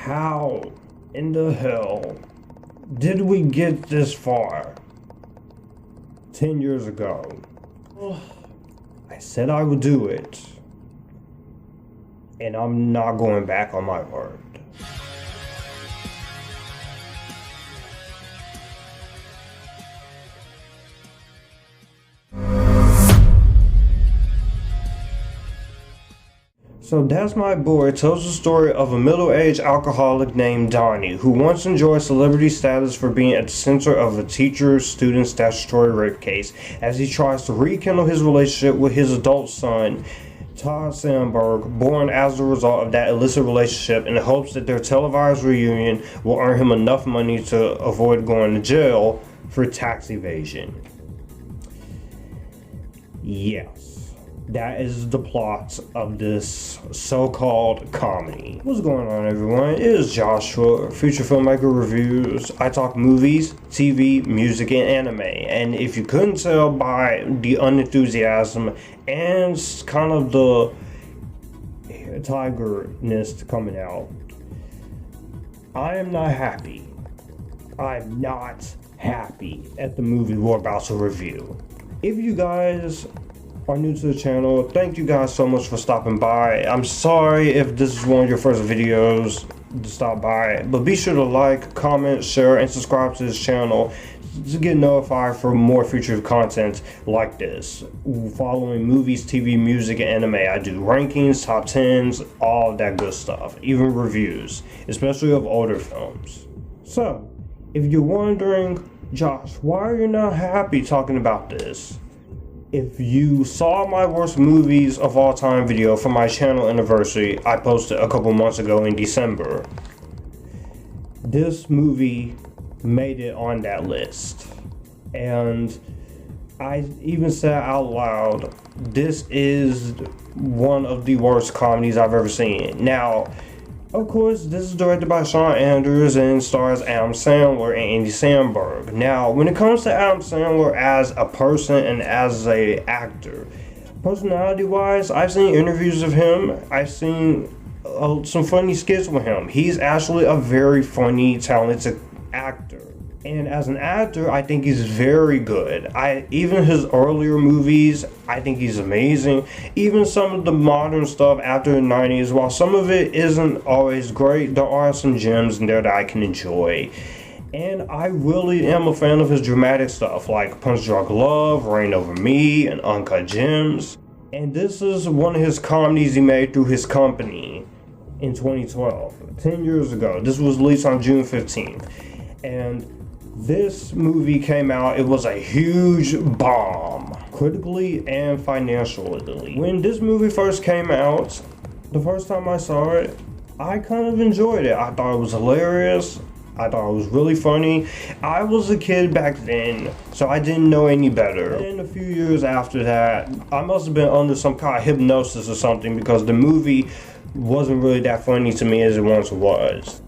How in the hell did we get this far? 10 years ago. I said I would do it. And I'm not going back on my word. So That's My Boy tells the story of a middle-aged alcoholic named Donny, who once enjoyed celebrity status for being at the center of a teacher-student statutory rape case, as he tries to rekindle his relationship with his adult son, Todd Samberg, born as a result of that illicit relationship, in the hopes that their televised reunion will earn him enough money to avoid going to jail for tax evasion. Yes. That is the plot of this so-called comedy. What's going on, everyone? It is Joshua, Future Filmmaker Reviews. I talk movies, TV, music, and anime. And if you couldn't tell by the unenthusiasm and kind of the tigerness coming out, I am not happy. I'm not happy at the movie we're about to review. If you guys are new to the channel, thank you guys so much for stopping by. I'm sorry if this is one of your first videos to stop by, but be sure to like, comment, share, and subscribe to this channel to get notified for more future content like this, following movies, TV, music, and anime. I do rankings, top 10s, all of that good stuff, even reviews, especially of older films. So if you're wondering, Josh, why are you not happy talking about this? If you saw my worst movies of all time video for my channel anniversary I posted a couple months ago in December, this movie made it on that list. And I even said out loud, this is one of the worst comedies I've ever seen. Now, of course, this is directed by Sean Anders and stars Adam Sandler and Andy Samberg. Now, when it comes to Adam Sandler as a person and as a actor, personality-wise, I've seen interviews of him. I've seen some funny skits with him. He's actually a very funny, talented actor. And as an actor, I think he's very good. Even his earlier movies, I think he's amazing. Even some of the modern stuff after the 90s, while some of it isn't always great, there are some gems in there that I can enjoy. And I really am a fan of his dramatic stuff, like Punch Drunk Love, Reign Over Me, and Uncut Gems. And this is one of his comedies he made through his company in 2012, 10 years ago. This was released on June 15th. And this movie came out, it was a huge bomb, critically and financially. When this movie first came out, the first time I saw it, I kind of enjoyed it. I thought it was hilarious. I thought it was really funny. I was a kid back then, so I didn't know any better. And a few years after that, I must have been under some kind of hypnosis or something, because the movie wasn't really that funny to me as it once was.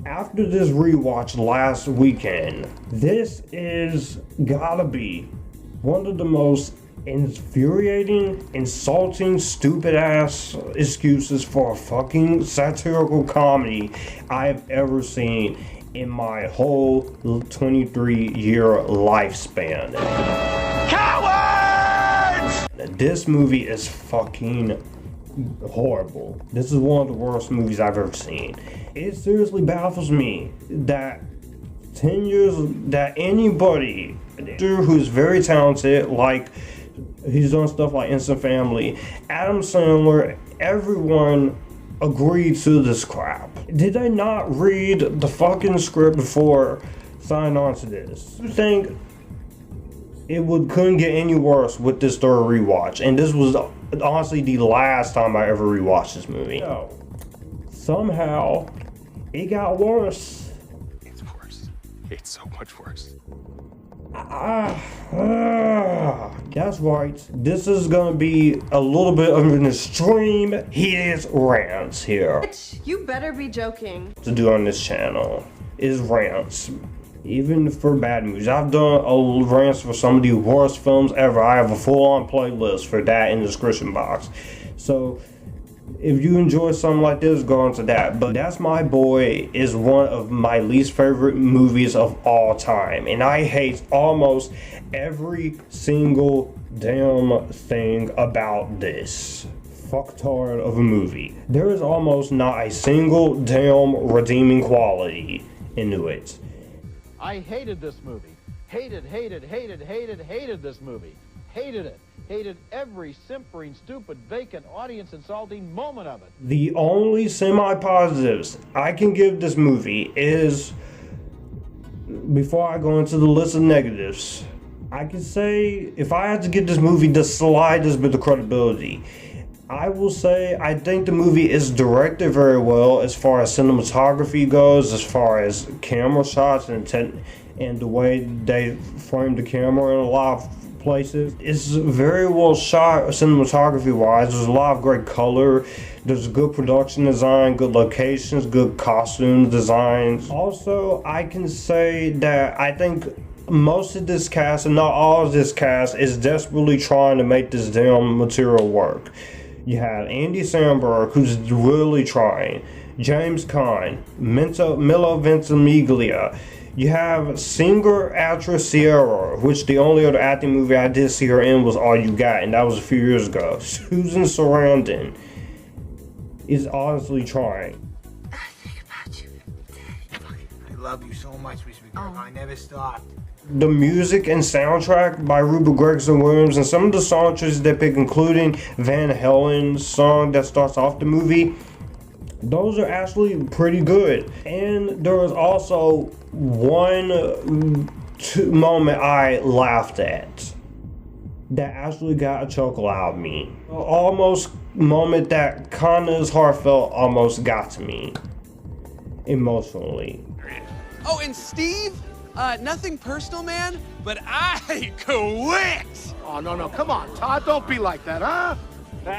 After this rewatch last weekend, this is gotta be one of the most infuriating, insulting, stupid ass excuses for a fucking satirical comedy I've ever seen in my whole 23-year lifespan. Cowards! This movie is fucking horrible. This is one of the worst movies I've ever seen. It seriously baffles me that 10 years, that anybody who's very talented, like he's done stuff like Instant Family, Adam Sandler, everyone agreed to this crap. Did they not read the fucking script before signing on to this? I think it couldn't get any worse with this third rewatch, and this was honestly the last time I ever rewatched this movie. No. Somehow it got worse. It's worse. It's so much worse. That's right. This is gonna be a little bit of an extreme his rants here. You better be joking. To do on this channel is rants. Even for bad movies. I've done rants for some of the worst films ever. I have a full-on playlist for that in the description box. So If you enjoy something like this, go into that. But That's My Boy is one of my least favorite movies of all time. And I hate almost every single damn thing about this fucktard of a movie. There is almost not a single damn redeeming quality into it. I hated this movie. Hated this movie. Hated it. Hated every simpering, stupid, vacant, audience-insulting moment of it. The only semi-positives I can give this movie is, before I go into the list of negatives, I can say if I had to give this movie the slightest bit of credibility, I will say I think the movie is directed very well as far as cinematography goes, as far as camera shots and the way they frame the camera in a lot of places. It's very well shot cinematography wise. There's a lot of great color. There's good production design, good locations, good costume designs. Also, I can say that I think most of this cast, and not all of this cast, is desperately trying to make this damn material work. You have Andy Samberg, who's really trying, James Caan, Milo Ventimiglia. You have singer-actress Sierra, which the only other acting movie I did see her in was All You Got, and that was a few years ago. Susan Sarandon is honestly trying. I think about you every day. I love you so much, sweet girl. I never stopped. The music and soundtrack by Rupert Gregson-Williams and some of the song choices they pick, including Van Halen's song that starts off the movie, those are actually pretty good. And there was also one moment I laughed at that actually got a chuckle out of me. Almost moment that kinda is heartfelt, almost got to me emotionally. Oh, and Steve? Nothing personal, man, but I quit! Oh, no, come on, Todd, don't be like that, huh?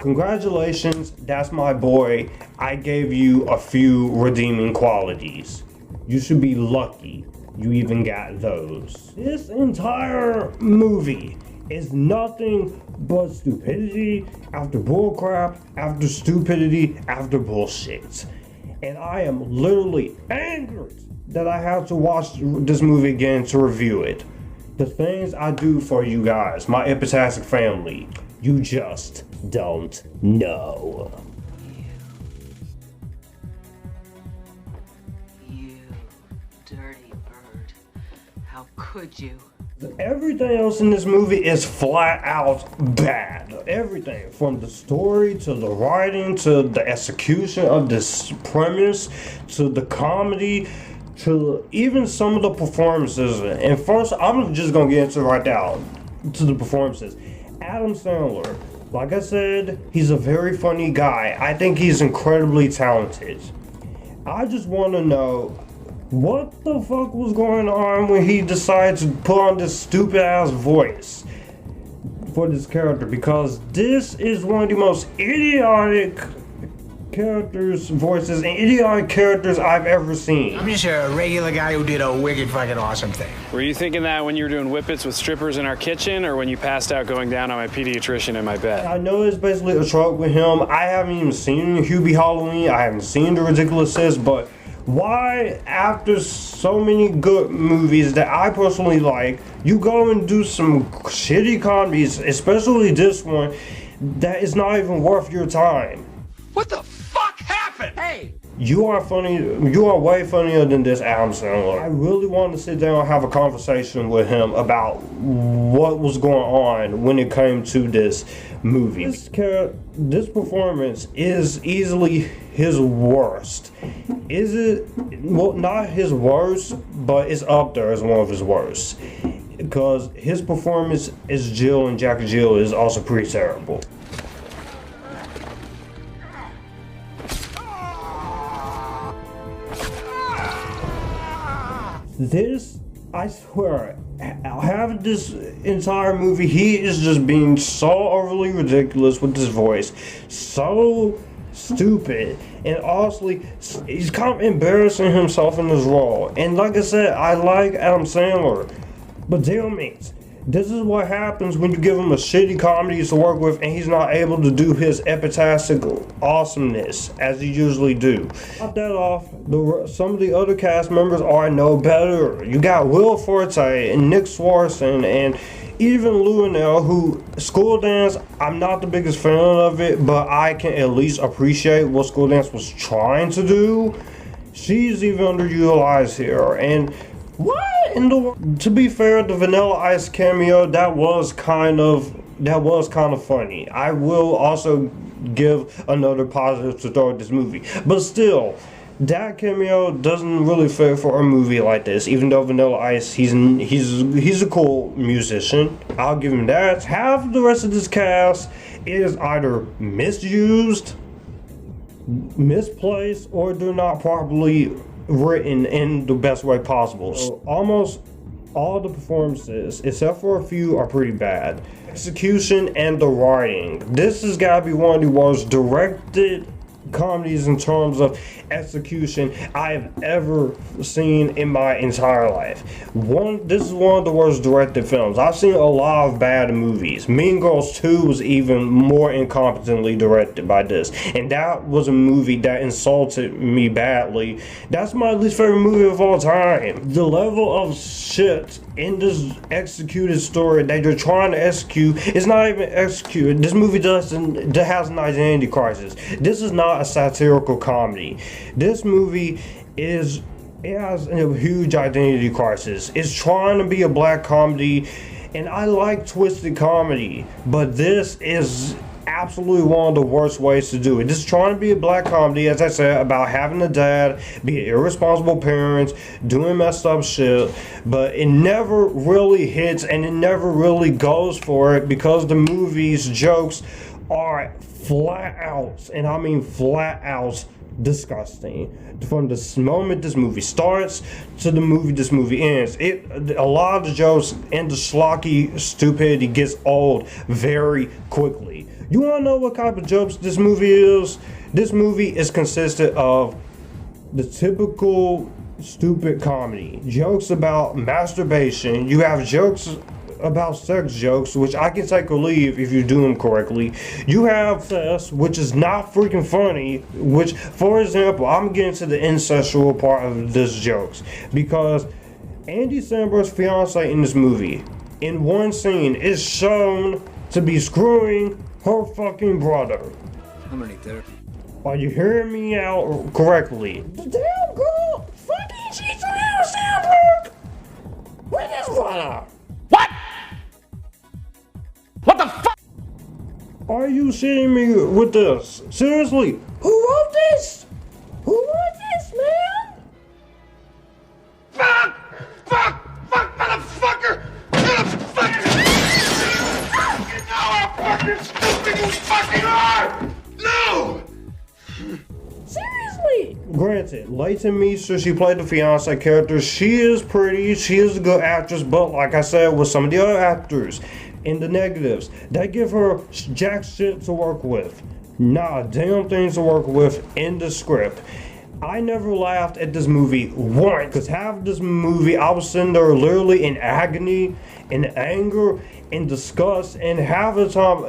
Congratulations, That's My Boy. I gave you a few redeeming qualities. You should be lucky you even got those. This entire movie is nothing but stupidity after bullcrap, after stupidity, after bullshit. And I am literally angry that I have to watch this movie again to review it. The things I do for you guys, my Epictastic family, you just don't know. You dirty bird. How could you? Everything else in this movie is flat out bad. Everything from the story to the writing to the execution of this premise to the comedy to even some of the performances. And first, I'm just gonna get into it right now to the performances. Adam Sandler, like I said, he's a very funny guy. I think he's incredibly talented. I just want to know what the fuck was going on when he decided to put on this stupid ass voice for this character, because this is one of the most idiotic voices and idiotic characters I've ever seen. I'm just a regular guy who did a wicked fucking awesome thing. Were you thinking that when you were doing whippets with strippers in our kitchen, or when you passed out going down on my pediatrician in my bed? I know it's basically a trope with him. I haven't even seen Hubie Halloween. I haven't seen The Ridiculousness, but why, after so many good movies that I personally like, you go and do some shitty comedies, especially this one, that is not even worth your time? What the fuck happened? Hey! You are funny. You are way funnier than this Adam Sandler. I really want to sit down and have a conversation with him about what was going on when it came to this movie. This performance is easily his worst. Is it? Well, not his worst, but it's up there as one of his worst. Because his performance as Jill and Jack and Jill is also pretty terrible. This, I swear, having this entire movie, he is just being so overly ridiculous with his voice, so stupid, and honestly, he's kind of embarrassing himself in his role. And like I said, I like Adam Sandler, but damn it, This is what happens when you give him a shitty comedy to work with and he's not able to do his epitastic awesomeness as he usually do. Top that off, some of the other cast members are no better. You got Will Forte and Nick Swartzen and even Luenell, who School Dance, I'm not the biggest fan of it, but I can at least appreciate what School Dance was trying to do. She's even underutilized here. And what in the, to be fair, the Vanilla Ice cameo, that was kind of funny. I will also give another positive to throw at this movie, but still, that cameo doesn't really fit for a movie like this. Even though Vanilla Ice, he's a cool musician, I'll give him that. Half the rest of this cast is either misused, misplaced, or they're not properly written in the best way possible. So almost all the performances, except for a few, are pretty bad. Execution and the writing. This has got to be one of the worst directed comedies in terms of execution I've ever seen in my entire life. This is one of the worst directed films. I've seen a lot of bad movies. Mean Girls 2 was even more incompetently directed by this, and that was a movie that insulted me badly. That's my least favorite movie of all time. The level of shit in this executed story that you're trying to execute is not even executed. This movie has an identity crisis. This is not a satirical comedy. This movie has a huge identity crisis. It's trying to be a black comedy, and I like twisted comedy, but this is absolutely one of the worst ways to do it. This is trying to be a black comedy, as I said, about having a dad, being irresponsible parents, doing messed up shit, but it never really hits and it never really goes for it because the movie's jokes are flat out, and I mean flat out, disgusting. From the moment this movie starts to the movie this movie ends, a lot of the jokes and the schlocky stupidity gets old very quickly. You want to know what type of jokes this movie is? This movie is consistent of the typical stupid comedy. Jokes about masturbation. You have jokes about sex jokes, which I can take or leave if you do them correctly. You have sex, which is not freaking funny, which, for example, I'm getting to the incestual part of this jokes, because Andy Samberg's fiance in this movie, in one scene, is shown to be screwing her fucking brother. I'm gonna need therapy. Are you hearing me out correctly? The damn girl fucking cheats on Adam Sandler with his brother. What? What the fuck? Are you shitting me with this? Seriously? Who wrote this? Who wrote this, man? Fuck! Fuck! Fuck, motherfucker! Motherfucker! You know how fucking stupid you fucking are! No! Seriously? Granted, Leighton Meester, she played the fiance character. She is pretty, she is a good actress, but like I said with some of the other actors, in the negatives, they give her jack shit to work with. Not a damn thing to work with in the script. I never laughed at this movie once, because half of this movie I was sitting there literally in agony, in anger, in disgust, and half of the time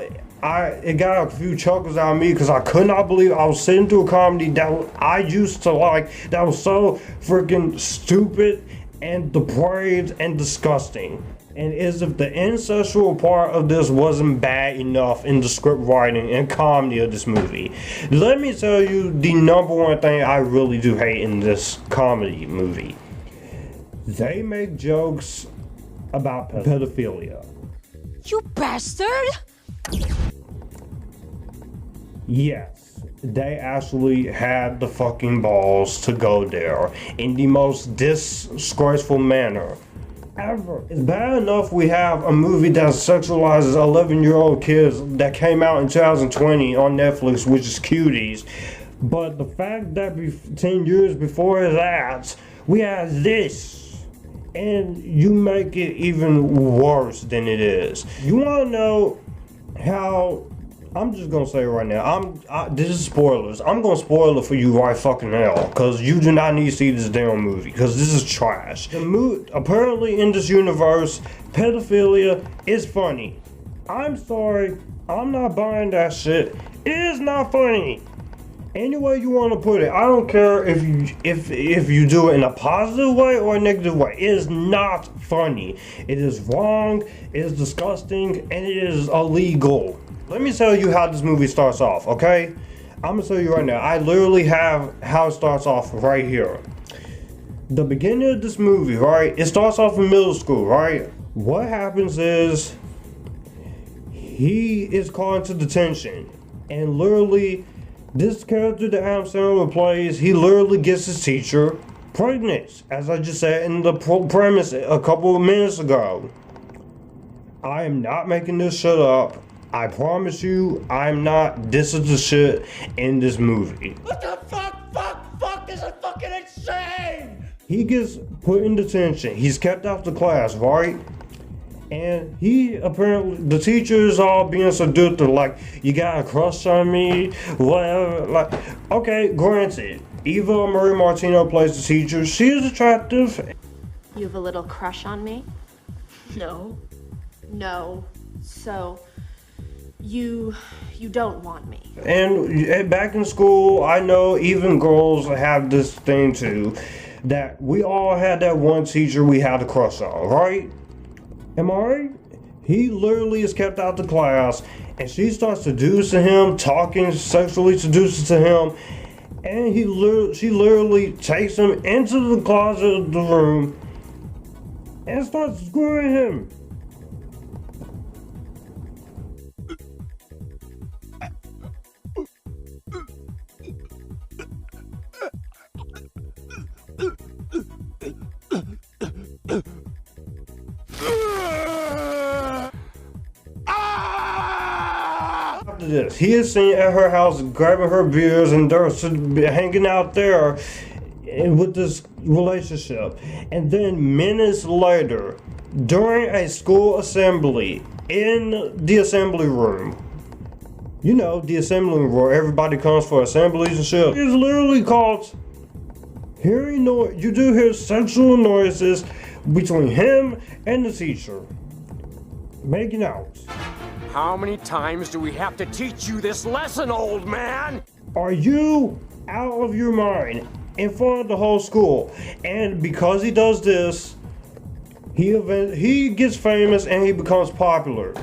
it got a few chuckles out of me because I could not believe I was sitting through a comedy that I used to like, that was so freaking stupid and depraved and disgusting. And as if the incestual part of this wasn't bad enough in the script writing and comedy of this movie, let me tell you the number one thing I really do hate in this comedy movie. They make jokes about pedophilia. You bastard! Yes, they actually had the fucking balls to go there in the most disgraceful manner ever. It's bad enough we have a movie that sexualizes 11-year-old kids that came out in 2020 on Netflix, which is Cuties. But the fact that 10 years before that, we had this, and you make it even worse than it is. You want to know how I'm just gonna say right now, this is spoilers. I'm gonna spoil it for you right fucking now, cause you do not need to see this damn movie, cause this is trash. Apparently in this universe, pedophilia is funny. I'm sorry, I'm not buying that shit. It is not funny. Any way you want to put it, I don't care if you do it in a positive way or a negative way. It is not funny. It is wrong. It is disgusting, and it is illegal. Let me tell you how this movie starts off, okay? I'm gonna tell you right now. I literally have how it starts off right here. The beginning of this movie, right? It starts off in middle school, right? What happens is he is called into detention, and literally this character that Adam Sandler plays, he literally gets his teacher pregnant, as I just said in the premise a couple of minutes ago. I am not making this shit up. I promise you, I'm not. This is the shit in this movie. What the fuck, this is fucking insane! He gets put in detention. He's kept out the class, right? And he apparently, the teachers all being seductive, like, you got a crush on me, whatever. Like, okay, granted, Eva Marie Martino plays the teacher. She is attractive. You have a little crush on me? No. No. So, you don't want me. And back in school, I know even girls have this thing too, that we all had that one teacher we had a crush on, right? Am I right? He literally is kept out the class, and she starts seducing him, talking sexually seducing to him, and she literally takes him into the closet of the room and starts screwing him. After this, he is seen at her house grabbing her beers and they're hanging out there with this relationship. And then minutes later, during a school assembly in the assembly room, you know, the assembly room where everybody comes for assemblies and shit, it's literally called hearing noise. You do hear sexual noises between him and the teacher making out. How many times do we have to teach you this lesson, old man? Are you out of your mind in front of the whole school? And because he does this, he gets famous and he becomes popular.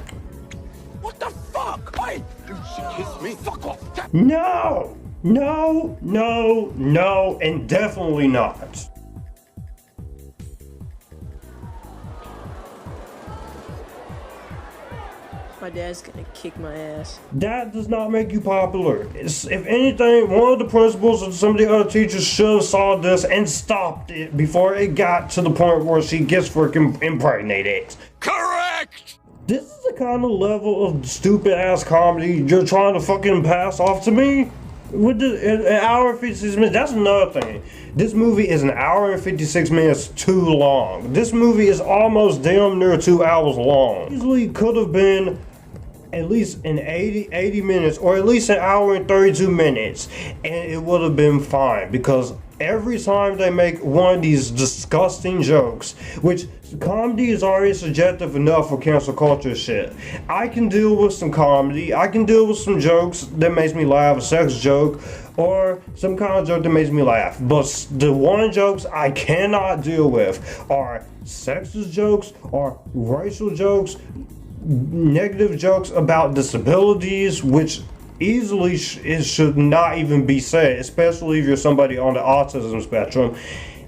What the fuck? Wait! She kissed me. Fuck off. No! No, no, no, and definitely not. My dad's gonna kick my ass. That does not make you popular. If anything, one of the principals or some of the other teachers should have saw this and stopped it before it got to the point where she gets freaking impregnated. Correct! This is the kind of level of stupid ass comedy you're trying to fucking pass off to me? With an hour and 56 minutes, that's another thing. This movie is an hour and 56 minutes too long. This movie is almost damn near 2 hours long. Easily could have been at least an 80 minutes or at least an hour and 32 minutes and it would have been fine, because every time they make one of these disgusting jokes, which comedy is already subjective enough for cancel culture shit. I can deal with some comedy, I can deal with some jokes that makes me laugh, a sex joke or some kind of joke that makes me laugh, but the one jokes I cannot deal with are sexist jokes or racial jokes, negative jokes about disabilities, which easily it should not even be said, especially if you're somebody on the autism spectrum.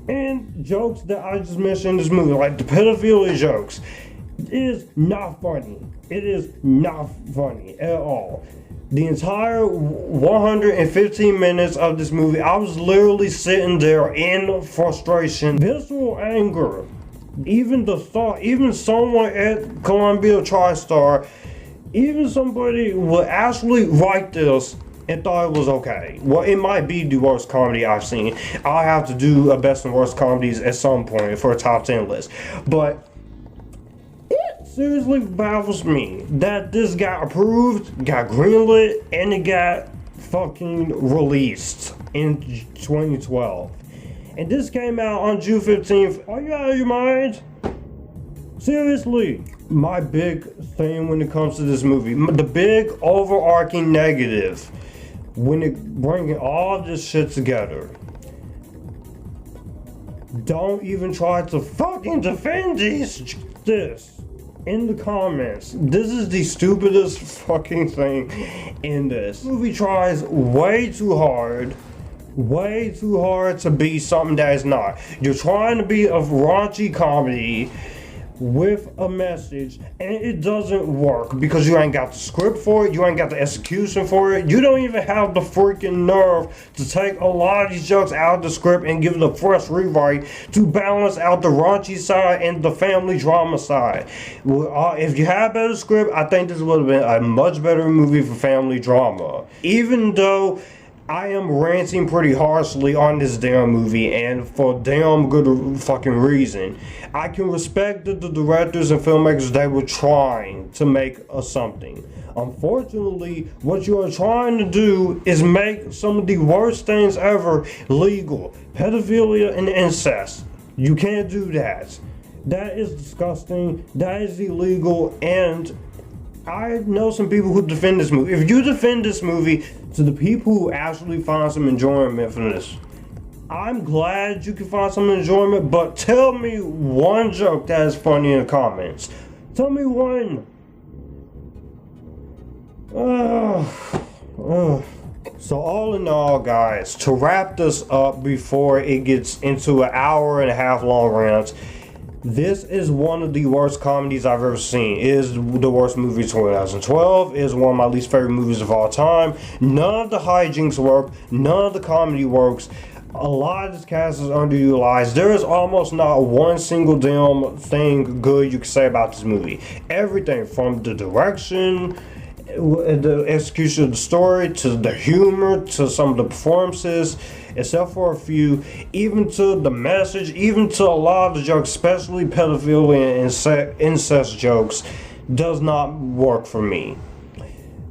And jokes that I just mentioned in this movie, like the pedophilia jokes, is not funny. It is not funny at all. The entire 115 minutes of this movie, I was literally sitting there in frustration, visceral anger. Even the thought, even someone at Columbia TriStar, even somebody would actually write this and thought it was okay. Well, it might be the worst comedy I've seen. I'll have to do a best and worst comedies at some point for a top 10 list. But it's seriously baffles me that this got approved, got greenlit, and it got fucking released in 2012. And this came out on June 15th. Are you out of your mind? Seriously. My big thing when it comes to this movie, the big overarching negative, when it bringing all this shit together, don't even try to fucking defend this in the comments. This is the stupidest fucking thing in this. Movie tries way too hard to be something that is not. You're trying to be a raunchy comedy with a message, and it doesn't work because you ain't got the script for it, you ain't got the execution for it, you don't even have the freaking nerve to take a lot of these jokes out of the script and give it a fresh rewrite to balance out the raunchy side and the family drama side. If you had a better script, I think this would have been a much better movie for family drama. Even though I am ranting pretty harshly on this damn movie, and for damn good fucking reason. I can respect that the directors and filmmakers, they were trying to make something. Unfortunately, what you are trying to do is make some of the worst things ever legal. Pedophilia and incest. You can't do that. That is disgusting. That is illegal, and I know some people who defend this movie. If you defend this movie to the people who actually find some enjoyment from this, I'm glad you can find some enjoyment, but tell me one joke that is funny in the comments. Tell me one. So all in all, guys, to wrap this up before it gets into an hour-and-a-half long rant, this is one of the worst comedies I've ever seen. It is the worst movie of 2012. It is one of my least favorite movies of all time. None of the hijinks work. None of the comedy works. A lot of this cast is underutilized. There is almost not one single damn thing good you can say about this movie. Everything from the direction, the execution of the story, to the humor, to some of the performances, except for a few, even to the message, even to a lot of the jokes, especially pedophilia and incest jokes, does not work for me.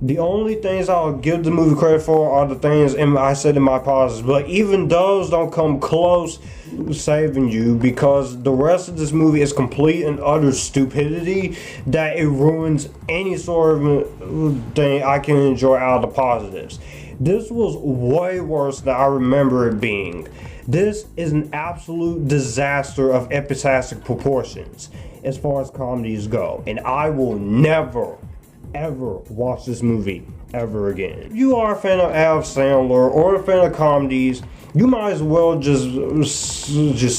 The only things I'll give the movie credit for are the things I said in my pauses, but even those don't come close to saving you, because the rest of this movie is complete and utter stupidity that it ruins any sort of thing I can enjoy out of the positives. This was way worse than I remember it being. This is an absolute disaster of epitastic proportions as far as comedies go, and I will never ever watch this movie ever again. If you are a fan of Adam Sandler or a fan of comedies, you might as well just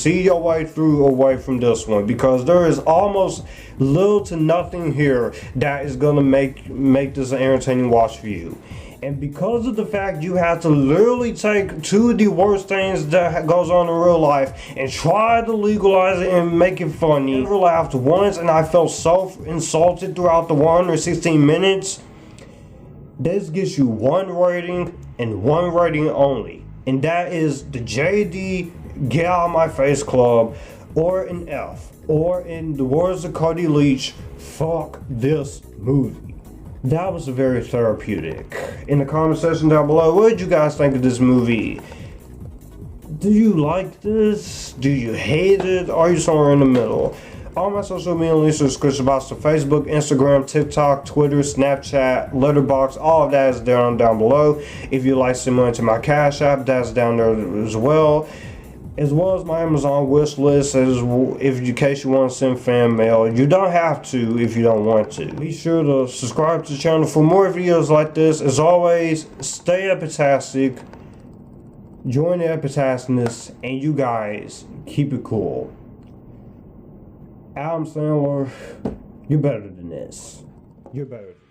see your way through away from this one, because there is almost little to nothing here that is gonna make this an entertaining watch for you. And because of the fact you have to literally take two of the worst things that goes on in real life and try to legalize it and make it funny. I never laughed once, and I felt so insulted throughout the 116 minutes. This gets you one rating and one rating only. And that is the JD Get Out of My Face Club, or an F. Or in the words of Cody Leach, fuck this movie. That was very therapeutic. In the comment section down below, what did you guys think of this movie? Do you like this? Do you hate it? Are you somewhere in the middle? All my social media links are in the description box to Facebook, Instagram, TikTok, Twitter, Snapchat, Letterboxd. All of that is down below. If you'd like to send money to my Cash App, that's down there as well. As well as my Amazon wish list, in case you want to send fan mail. You don't have to if you don't want to. Be sure to subscribe to the channel for more videos like this. As always, stay epitastic, join the Epictasticness, and you guys keep it cool. Adam Sandler, you're better than this. You're better than this.